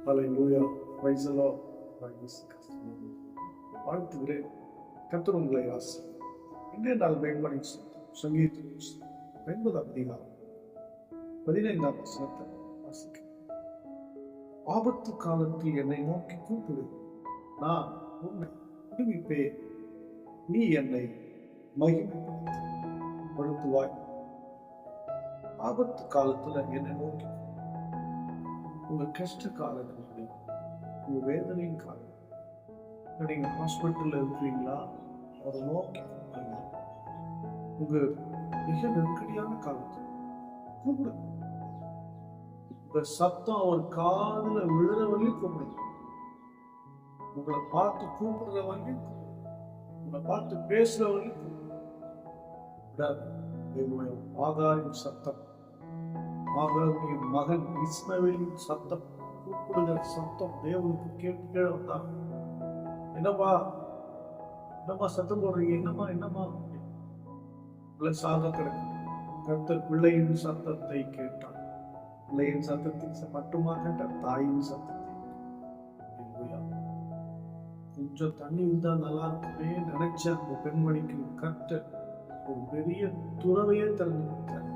Hallelujah. Praise the Lord. வாழ்த்துகிறேன். கர்த்தர் உங்களை ஆசீர்வதிப்பார். இன்றைய நாள் மேம்படி சங்கீதம் 50 அதிகாரம் 15 வசனத்தை வாசிக்கிறேன். ஆபத்து காலத்தில் என்னை நோக்கி கூப்பிடு, நான் உன்னை விடுவிப்பேன், நீ என்னை மகிமைப்படுத்துவாய். ஆபத்து காலத்துல என்னை நோக்கி, உங்க கஷ்ட காலங்களில், உங்க வேதனையின் காலம், நீங்க ஹாஸ்பிட்டல்ல இருக்கிறீங்களா, அதை நோக்கி உங்க மிக நெருக்கடியான காலத்தில் கூப்பிடு. உங்க சத்தம் ஒரு காதுல விழுற வரையும் கூப்பிடுங்க. உங்களை பார்த்து கூப்பிடுற வரையும், உங்களை பார்த்து பேசுற வரையும் ஆகாரின் சத்தம், ஆகாரின் மகன் இஸ்மவேலின் சத்தம், கூப்பிடுகிற சத்தம் தேவனுக்கு கேட்டு வந்தான். என்னப்பா சத்தம் போடுறீங்க, என்னமா சாக கிடக்கு. கர்த்தர் பிள்ளையின் சத்தத்தை கேட்டான். பிள்ளையின் சத்தத்தை மட்டுமா கேட்ட, தாயின் சத்தத்தை. கொஞ்சம் தண்ணி இருந்தா நல்லா இருக்குமே நினைச்ச அந்த பெண்மணிக்கு கர்த்தர் ஒரு பெரிய துறவையே திறந்து கொடுத்தார்.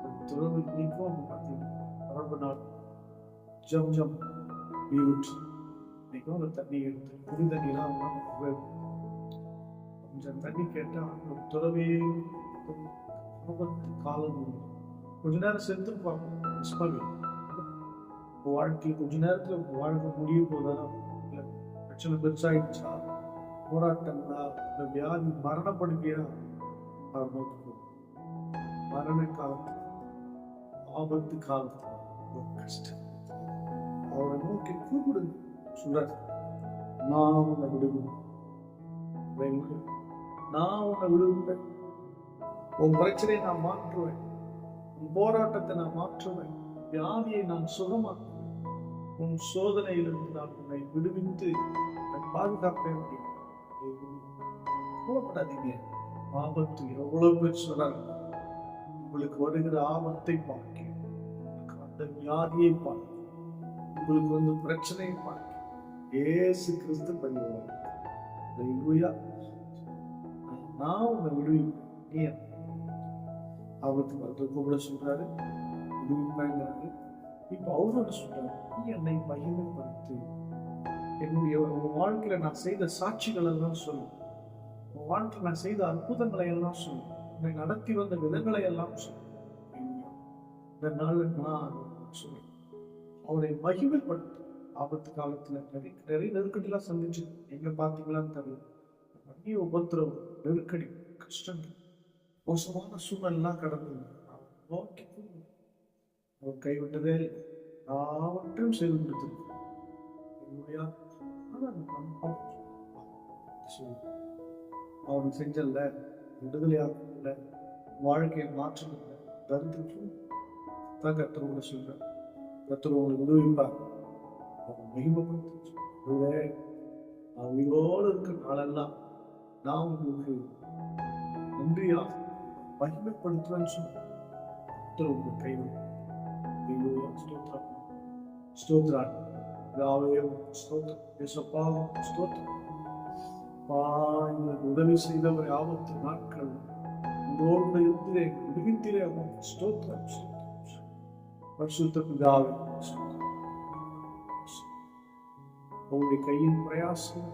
அந்த துறவு இன்னைக்கும் பார்த்தீங்கன்னா நாள் ஜம் இன்னைக்கும் அந்த தண்ணி எடுத்து புது தண்ணிலாம் கொஞ்சம் தண்ணி கேட்டா அந்த துறவையே காலம் கொஞ்ச நேரம் செத்துருப்பாங்க. வாழ்க்கையில் கொஞ்ச நேரத்துல வாழ்க்கை முடிய போதான், இல்ல பிரச்சனை பெருசாயிடுச்சா, போராட்டங்களா, இந்த வியாதி மரணப்படுக்கையா, அவர் நோக்கி மரண காலத்துல, ஆபத்து காலத்துல, கஷ்டம் அவரை நோக்கி கூப்பிடுங்க. சொல்றாரு, நான் உன்னை விடுவேன், நான் உன்னை விடுவேன், உன் பிரச்சனையை நான் மாற்றுவேன், உன் போராட்டத்தை நான் மாற்றுவேன், வியாதியை நான் சுகமாக்குவேன், உன் சோதனையிலிருந்து நான் உன்னை விடுவித்து பாதுகாப்பேன். கூடப்படாதீங்க. ஆபத்து எவ்வளவு பேர் சொல்றாங்க, உங்களுக்கு வருகிற ஆபத்தை பார்க்க, அந்த வியாதியை பார்க்க, உங்களுக்கு பிரச்சனையை பார்க்க இயேசு கிறிஸ்து பண்ணுவார். நான் உன்னை விடுவிப்பேன். ஆபத்து வரது கூட சொல்றாரு, விடுவிப்பாங்க. இப்ப அவரோட சொல்றாரு, நீ என்னை மகிமைப்படுத்து. என்னுடைய வாழ்க்கையில நான் செய்த சாட்சிகள் எல்லாம் சொல்லு, உன் வாழ்க்கையில் நான் செய்த அற்புதங்களை எல்லாம் சொல்லு, என்னை நடத்தி வந்த விதங்களை எல்லாம் சொல்லு. இந்த நாள் நான் சொல்லு, அவரை மகிமைப்படுத்து. ஆபத்து காலத்துல நிறைய நெருக்கடிலாம் சந்திச்சு எங்க பாத்தீங்களான்னு தெரியல, நிறைய உபத்திரம், நெருக்கடி, கஷ்டங்கள், மோசமான சூழ்நிலாம் கடந்து நோக்கி அவர் கைவிட்டதே எல்லாவற்றையும் செய்து கொடுத்திருக்கு. அவனுக்கு செஞ்சல, விடுதலையாகல, வாழ்க்கையை மாற்றல, தரித்திரம் தான் கர்த்தரோட சொல்ற. கர்த்தர் உங்களுக்கு விடுவிப்பார், அவன் மகிமைப்படுத்த. நான் உயிரோடு இருக்கிற நாளெல்லாம் நான் உங்களுக்கு நன்றியா மகிமைப்படுத்துவேன்னு சொல்ல கர்த்தர் உங்களுக்கு கைவிடும். ஸ்தோத்ரம் உதவி செய்தவரை ஆபத்து நாட்கள் உங்களோடு இருந்தே விடுவித்திலே ஸ்தோத்ரம். பரிசுத்த பிதாவே, உங்களுடைய கையின் பிரயாசம்,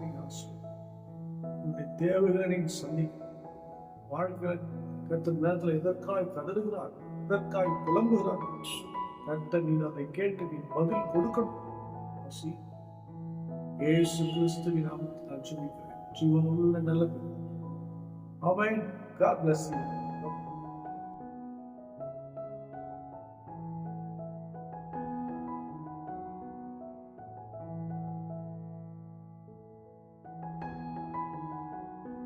உங்களுடைய தேவைகளை நீங்க சந்திக்க, வாழ்க்கை கர்த்தர் நேரத்தில் எதற்காய் கதறுகிறார், எதற்காய் புலம்புகிறார், கர்த்தர் நீ அதை கேட்டு நீ பதில் கொடுக்கணும். இயேசு கிறிஸ்துவின் நாமத்தில் ஜெபிக்கிறேன். ஜீவனுள்ள நல்ல ஆமென். God bless you.